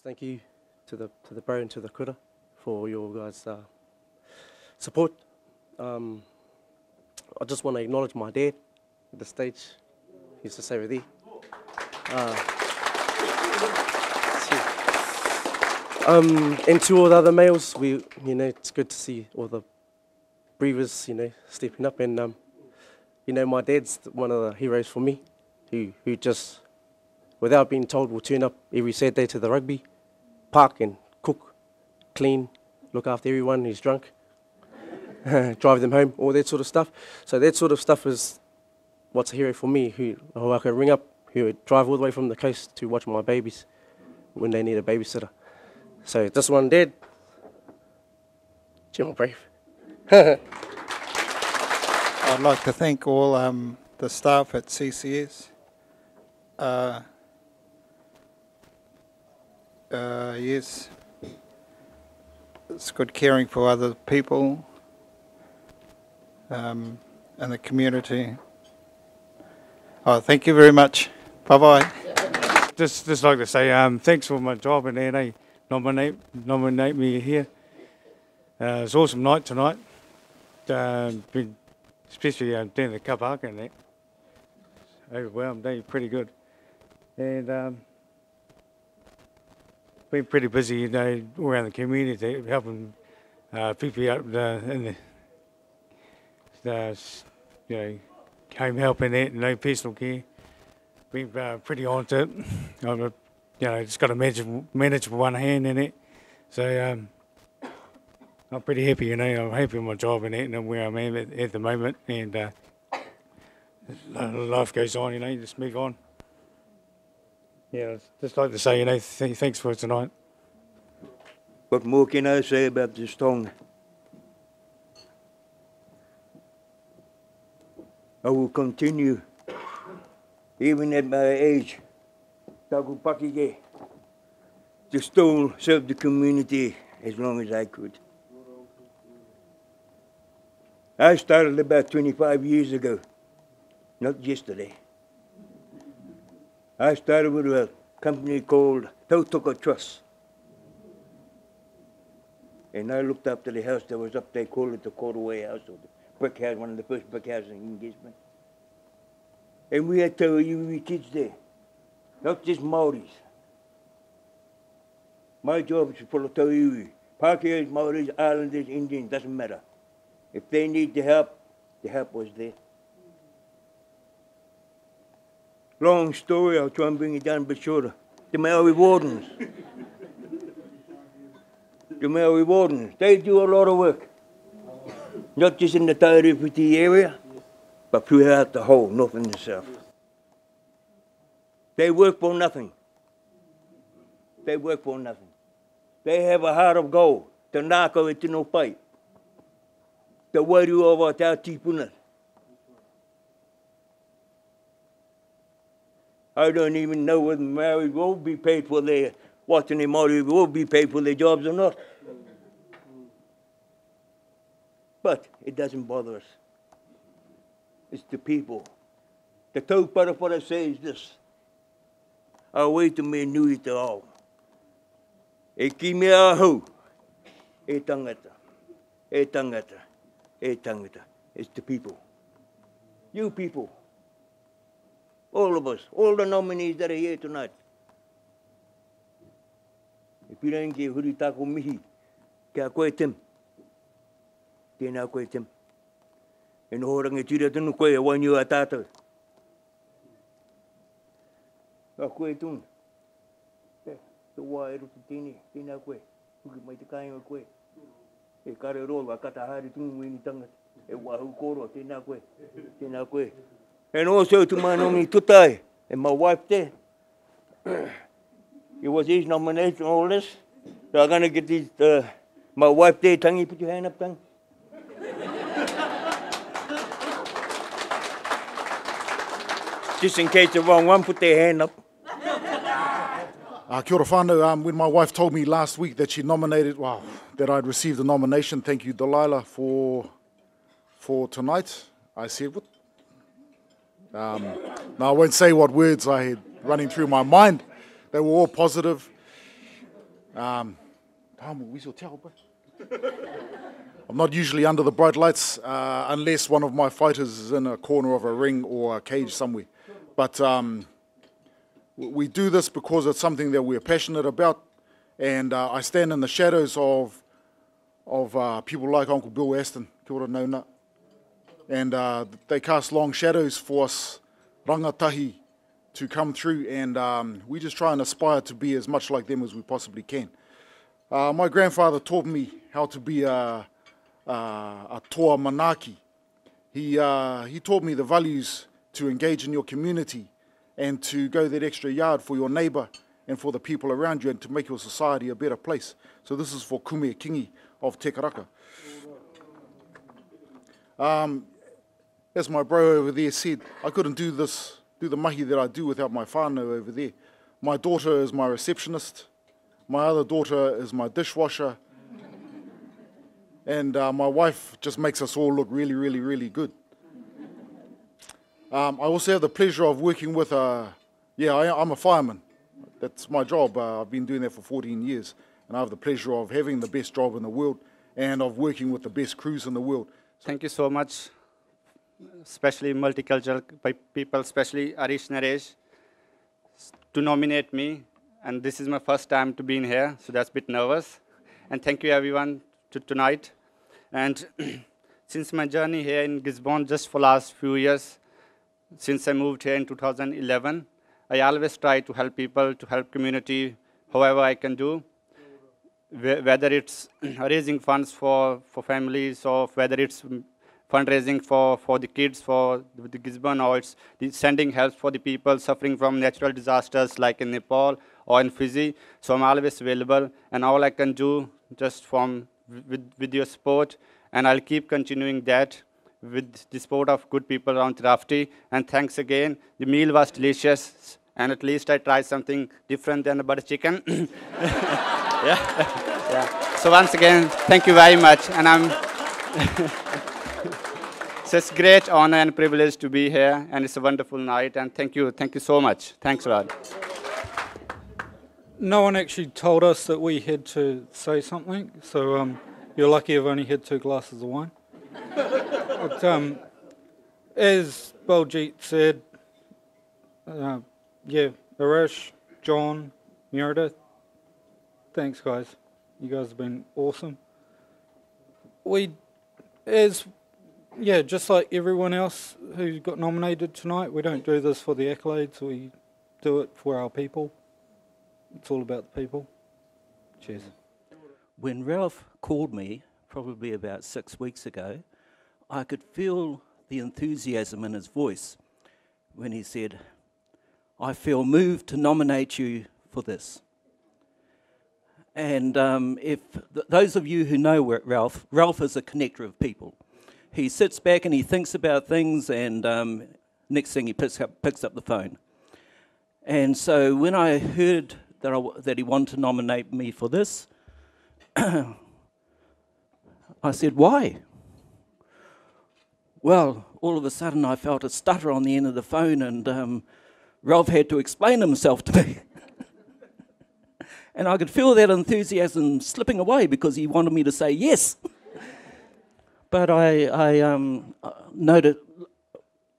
thank you to the Barry and to the Kura for your guys' support. I just want to acknowledge my dad at the stage. He used to say Ridi. And to all the other males, it's good to see all the breathers, stepping up. And my dad's one of the heroes for me, who just, without being told, will turn up every Saturday to the rugby, park and cook, clean, look after everyone who's drunk, drive them home, all that sort of stuff. So that sort of stuff is what's a hero for me, who I can ring up, who would drive all the way from the coast to watch my babies when they need a babysitter. So this one, Dad, you're brave. I'd like to thank all the staff at CCS. Yes, it's good caring for other people and the community. Oh, thank you very much. Bye-bye. Just like to say thanks for my job and they nominate me here. It's an awesome night tonight, especially down the car park and that. Overwhelmed, pretty good. And been pretty busy, around the community, helping people out in the home help and that, personal care. Been pretty on to it. Just got to manage with one hand in it. So I'm pretty happy, I'm happy with my job and that, and where I'm at the moment. And life goes on, just move on. Yeah, just like to say, thanks for tonight. What more can I say about this tongue? I will continue, even at my age, to still serve the community as long as I could. I started about 25 years ago, not yesterday. I started with a company called Tautoko Trust. And I looked after the house that was up there, called it the Tauawhi house, or the brick house, one of the first brick houses in Gisborne. And we had Tairawhiti kids there, not just Maoris. My job is full of Tairawhiti. Paikeas, Maoris, Islanders, Indians, doesn't matter. If they need the help was there. Long story, I'll try and bring it down a bit shorter. The Maori wardens. The Maori wardens, they do a lot of work. Not just in the Tairawhiti area, but throughout the whole north and the south. They work for nothing. They work for nothing. They have a heart of gold. Te nākau e tino pai. Te wairu o tau tipuna. I don't even know whether Maori will be paid for their, watching the Maori will be paid for their jobs or not. But it doesn't bother us. It's the people. The taupara what I say is this. A wait to me nui te ao. E ki mea hau. E tangata. E tangata. E tangata. It's the people. You people. All of us. All the nominees that are here tonight. If you don't get huri tako mihi, kia koe tim. Tēnā koe tim. E no horangi tira tunu koe e wainua a tātou. A koe tunu. Te wā e roto tēne, tēnā koe. Huki mai te kāinga koe. E kare rolo, a kata haere tunu weni tangata. E wāhu koro, tēnā koe. Tēnā koe. And also to my nominee Tutai and my wife there. It was his nomination, all this. So I'm going to get these, my wife there, Tangi, put your hand up, Tangi. Just in case the wrong one, put their hand up. Kia ora whānau, when my wife told me last week that she nominated, that I'd received a nomination, thank you Delilah for tonight, I said, what? Now I won't say what words I had running through my mind. They were all positive. I'm not usually under the bright lights unless one of my fighters is in a corner of a ring or a cage somewhere. But we do this because it's something that we're passionate about, and I stand in the shadows of people like Uncle Bill Aston, kia ora nauna, and they cast long shadows for us rangatahi to come through, and we just try and aspire to be as much like them as we possibly can. My grandfather taught me how to be a toa manaki. He taught me the values to engage in your community and to go that extra yard for your neighbour and for the people around you and to make your society a better place. So this is for Kume Kingi of Te Karaka. As my bro over there said, I couldn't do the mahi that I do without my whānau over there. My daughter is my receptionist, my other daughter is my dishwasher, and my wife just makes us all look really, really, really good. I also have the pleasure of working with I'm a fireman. That's my job. I've been doing that for 14 years, and I have the pleasure of having the best job in the world and of working with the best crews in the world. Thank you so much, especially multicultural people, especially Arish Naresh, to nominate me. And this is my first time to be in here, so that's a bit nervous. And thank you everyone tonight. And since my journey here in Gisborne, just for last few years, since I moved here in 2011, I always try to help people, to help community, however I can do. Whether it's raising funds for families, or whether it's fundraising for the kids, for the Gisborne, or it's sending help for the people suffering from natural disasters like in Nepal or in Fiji. So I'm always available, and all I can do just with your support, and I'll keep continuing that with the support of good people around Tairawhiti. And thanks again. The meal was delicious, and at least I tried something different than the butter chicken. Yeah. So once again, thank you very much, and it's a great honor and privilege to be here, and it's a wonderful night, and thank you so much. Thanks a lot. No one actually told us that we had to say something, so you're lucky I've only had 2 glasses of wine. But as Baljeet said, Arish, John, Meredith, thanks guys. You guys have been awesome. Just like everyone else who got nominated tonight, we don't do this for the accolades, we do it for our people. It's all about the people. Cheers. When Ralph called me, probably about 6 weeks ago, I could feel the enthusiasm in his voice when he said, I feel moved to nominate you for this. And if those of you who know Ralph is a connector of people. He sits back and he thinks about things, and next thing he picks up the phone. And so when I heard that he wanted to nominate me for this, I said, why? Well, all of a sudden I felt a stutter on the end of the phone, and Ralph had to explain himself to me. And I could feel that enthusiasm slipping away because he wanted me to say yes. But I noted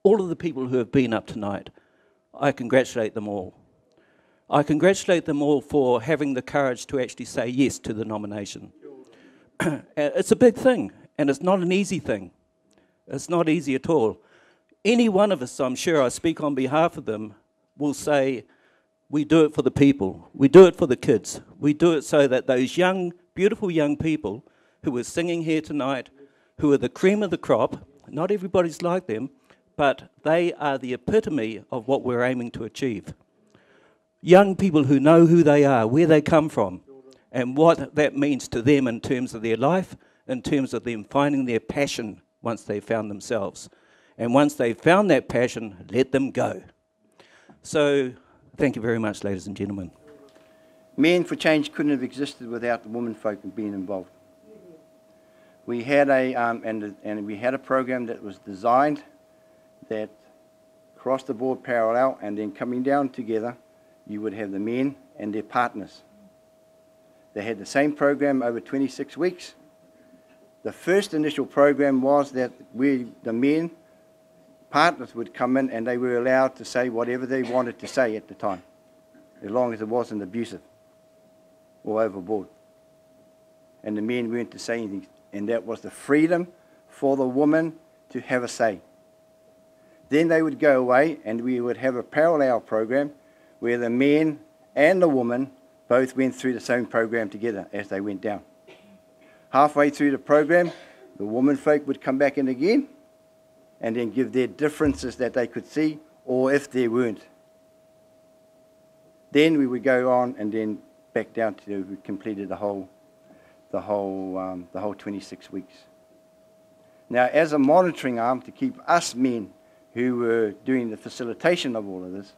all of the people who have been up tonight. I congratulate them all. I congratulate them all for having the courage to actually say yes to the nomination. It's a big thing, and it's not an easy thing. It's not easy at all. Any one of us, I'm sure I speak on behalf of them, will say, we do it for the people. We do it for the kids. We do it so that those young, beautiful young people who are singing here tonight, who are the cream of the crop, not everybody's like them, but they are the epitome of what we're aiming to achieve. Young people who know who they are, where they come from, and what that means to them in terms of their life, in terms of them finding their passion once they've found themselves. And once they've found that passion, let them go. So, thank you very much, ladies and gentlemen. Men for Change couldn't have existed without the women folk being involved. We had a program that was designed that crossed the board parallel, and then coming down together, you would have the men and their partners. They had the same program over 26 weeks. The first initial program was that the men partners would come in and they were allowed to say whatever they wanted to say at the time, as long as it wasn't abusive or overboard. And the men weren't to say anything. And that was the freedom for the woman to have a say. Then they would go away and we would have a parallel program where the men and the woman both went through the same program together as they went down. Halfway through the program, the woman folk would come back in again and then give their differences that they could see, or if there weren't. Then we would go on and then back down to we completed the whole 26 weeks. Now, as a monitoring arm to keep us men who were doing the facilitation of all of this,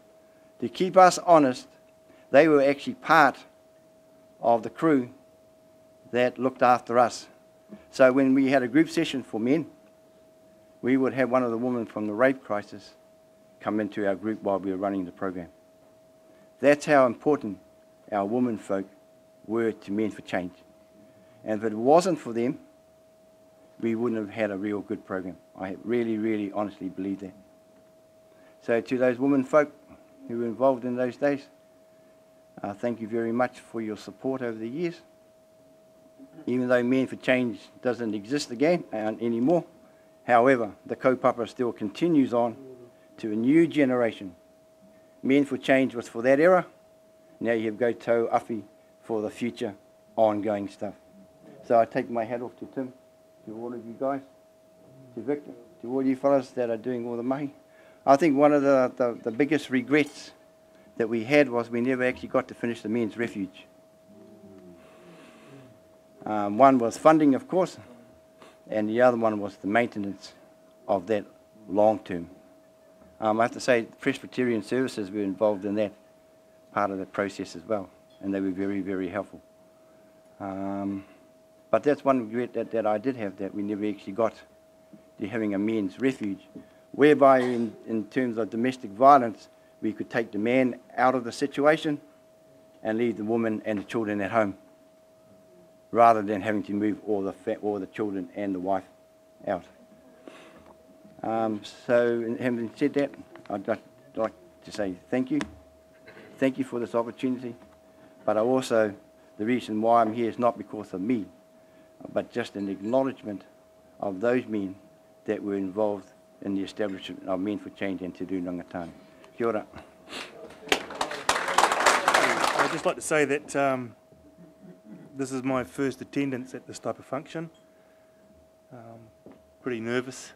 to keep us honest, they were actually part of the crew that looked after us. So when we had a group session for men, we would have one of the women from the rape crisis come into our group while we were running the program. That's how important our women folk were to Men for Change. And if it wasn't for them, we wouldn't have had a real good program. I really, really honestly believe that. So to those women folk who were involved in those days, thank you very much for your support over the years. Even though Men for Change doesn't exist again anymore, however, the kaupapa still continues on to a new generation. Men for Change was for that era. Now you have Go Tauawhi for the future ongoing stuff. So I take my hat off to Tim, to all of you guys, to Vic, to all you fellas that are doing all the mahi. I think one of the biggest regrets that we had was we never actually got to finish the men's refuge. One was funding, of course, and the other one was the maintenance of that long term. I have to say Presbyterian Services were involved in that part of the process as well, and they were very, very helpful. But that's one regret that I did have, that we never actually got to having a men's refuge, whereby in terms of domestic violence, we could take the man out of the situation and leave the woman and the children at home, rather than having to move all the children and the wife out. So having said that, I'd like to say thank you. Thank you for this opportunity. But also, the reason why I'm here is not because of me, but just an acknowledgement of those men that were involved in the establishment of Men for Change and Te Aturangi. Kia ora. I'd just like to say that this is my first attendance at this type of function. Pretty nervous.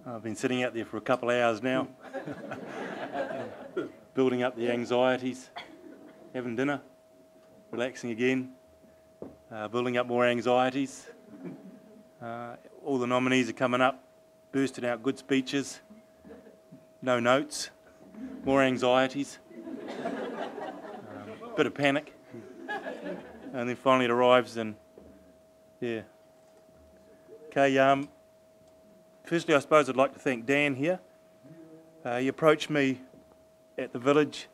I've been sitting out there for a couple of hours now, building up the anxieties, having dinner, relaxing again, building up more anxieties. All the nominees are coming up, bursting out good speeches, no notes, more anxieties, bit of panic, and then finally it arrives and, yeah. Okay, firstly I suppose I'd like to thank Dan here. He approached me at the village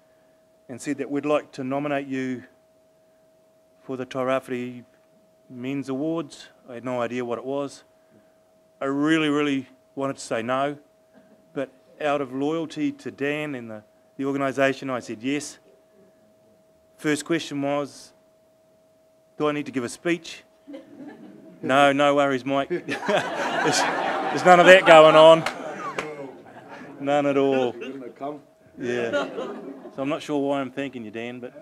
and said that we'd like to nominate you for the Tairawhiti Men's Awards. I had no idea what it was. I really, really wanted to say no, but out of loyalty to Dan and the organisation, I said yes. First question was, do I need to give a speech? No, no worries, Mike. There's none of that going on. None at all. Yeah. So I'm not sure why I'm thanking you, Dan, but...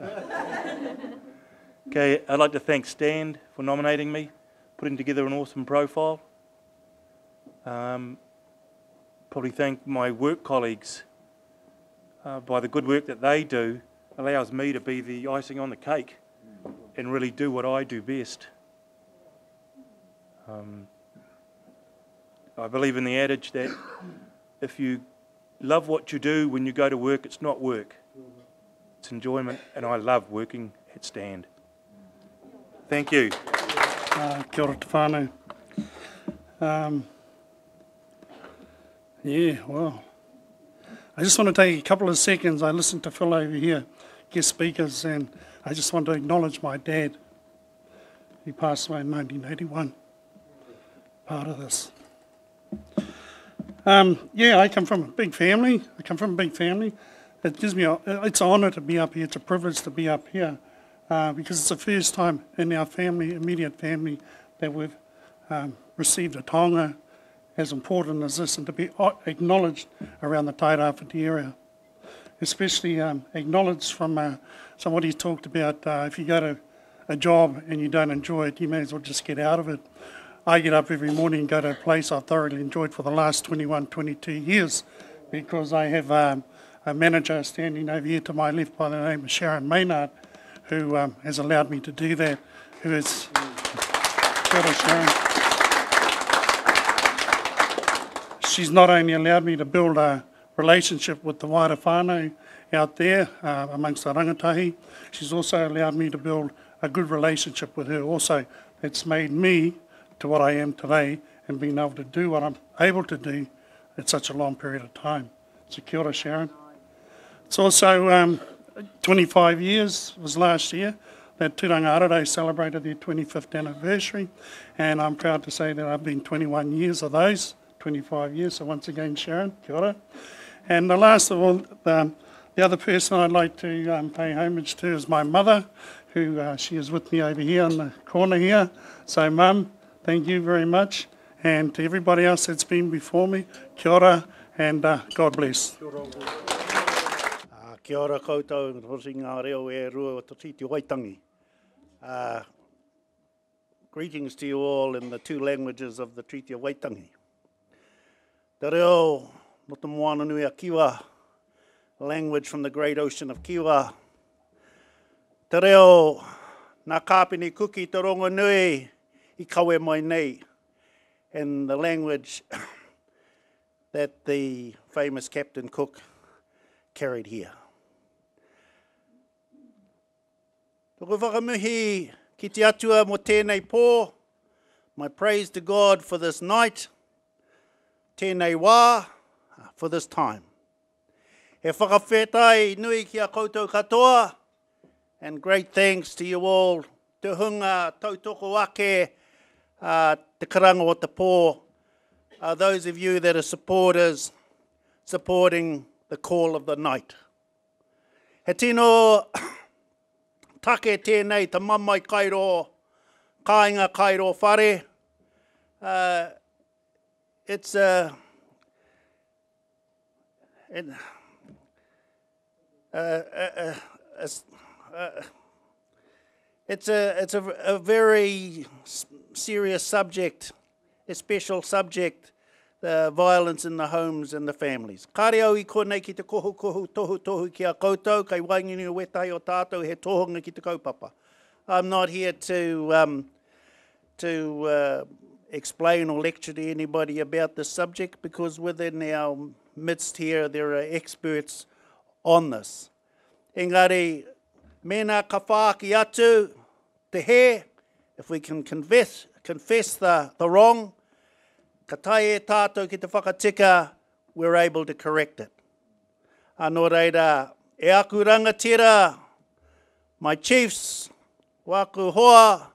Okay, I'd like to thank Stand for nominating me, putting together an awesome profile. Probably thank my work colleagues. By the good work that they do, allows me to be the icing on the cake and really do what I do best. I believe in the adage that if you love what you do when you go to work, it's not work, it's enjoyment, and I love working at Stand. Thank you. Kia ora te whānau. Yeah, well, I just want to take a couple of seconds. I listened to Phil over here, guest speakers, and I just want to acknowledge my dad, He passed away in 1981. Part of this. Yeah, I come from a big family. It gives me, it's an honour to be up here. It's a privilege to be up here because it's the first time in our family, immediate family, that we've received a taonga as important as this and to be acknowledged around the Tairawhiti area. Especially acknowledged from somebody who talked about if you go to a job and you don't enjoy it, you may as well just get out of it. I get up every morning and go to a place I've thoroughly enjoyed for the last 21, 22 years because I have a manager standing over here to my left by the name of Sharon Maynard who has allowed me to do that, who is... Kia ora, Sharon. She's not only allowed me to build a relationship with the wider whānau out there amongst the rangatahi, she's also allowed me to build a good relationship with her also. It's made me to what I am today and being able to do what I'm able to do at such a long period of time. So kia ora, Sharon. It's also 25 years, was last year, that Tūranga Ararau celebrated their 25th anniversary, and I'm proud to say that I've been 21 years of those, 25 years, so once again, Sharon, kia ora. And the last of all, the other person I'd like to pay homage to is my mother, who she is with me over here in the corner here. So, Mum, thank you very much. And to everybody else that's been before me, kia ora and God bless. Kia ora koutou, hosi ngā reo e rua o te Treaty Waitangi. Greetings to you all in the two languages of the Treaty of Waitangi. Te reo no te moana nui a Kiwa, language from the great ocean of Kiwa. Te reo nā kāpini kuki te rongo nui I kawe mai nei, and the language that the famous Captain Cook carried here. Toko whakamuhi ki te atua mo tēnei pō, my praise to God for this night, tēnei wā for this time. He whakawhetai nui ki a koutou katoa, and great thanks to you all, te hunga tautoko ake, te karanga o te pō, those of you that are supporters, supporting the call of the night. He tino take tēnei te mamai kairo, kāinga kairo whare. It's a very serious subject, a special subject, the violence in the homes and the families. Kāre au I konei ki te kohu tohu ki a koutou, kai waingini o wetahi o tātou he tohunga ki te kaupapa. I'm not here to explain or lecture to anybody about this subject because within our midst here there are experts on this. Engari, mena ka whāki atu te he, if we can confess the wrong, ka tai e tātou ki te whakatika, we're able to correct it. Anō reira, e aku rangatira, my chiefs, waku hoa,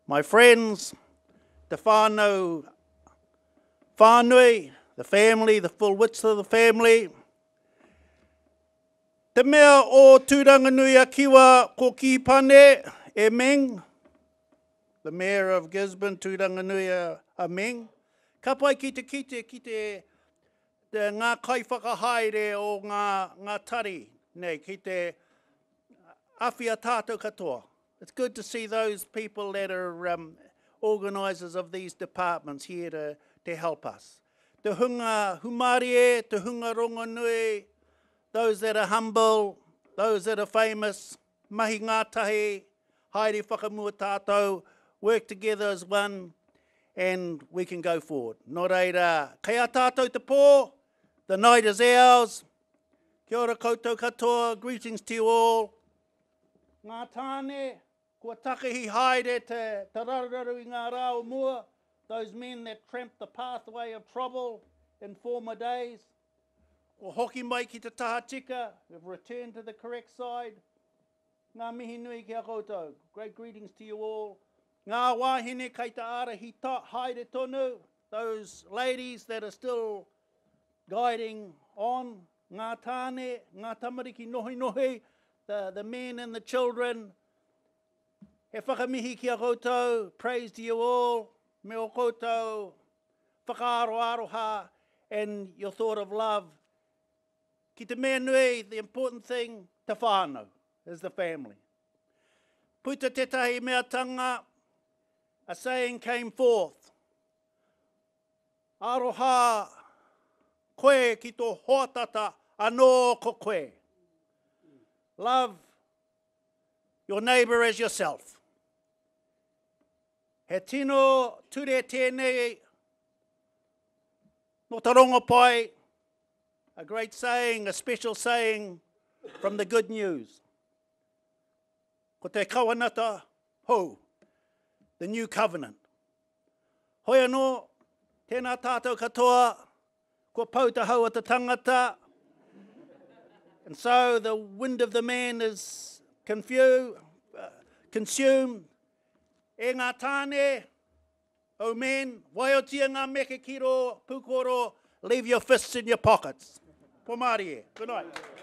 my friends, the whānau, whānui, the family, the full width of the family. Te mea o tūranga nui a Kiwa ko ki pane e Meng, the mayor of Gisborne, tūranga nui a Meng. Ka pai ki te ngā kaiwhakahaere o ngā tari, nei, ki te awhia tātou katoa. It's good to see those people that are organisers of these departments here to help us. Te hunga humarie, te hunga rongonui, those that are humble, those that are famous, mahi ngātahi, haere whakamua tātou, work together as one, and we can go forward. Nō reira, kei a tātou te pō, the night is ours. Kia ora koutou katoa, greetings to you all. Ngā tāne, kua takehi haere te raruraru I ngā rao mua, those men that tramped the pathway of trouble in former days. Ko hoki mai ki te tahatika, have returned to the correct side. Ngā mihi nui ki a koutou, great greetings to you all. ngā wāhine kei te ara hita, haere tonu, those ladies that are still guiding on, ngā tāne, ngā tamariki nohi nohi, the men and the children. He whakamihi ki a koutou, praise to you all, me o koutou, whakaaroaroha, and your thought of love. Ki te mea nui, the important thing, te whānau, is the family. Puta tetahi mea tanga, a saying came forth. Aroha koe ki tō hoatata anō ko koe. Love your neighbour as yourself. He tino ture tēnei no te rongo pai, a great saying, a special saying from the good news. Ko te kawanata hou, the new covenant. Hoi anō, tēnā tātou katoa, ko pauta hau a te tangata, and so the wind of the man is consumed. E ngā tāne, o men, waiotia ngā meke kiro, pukoro, leave your fists in your pockets. Pomari e. Good night.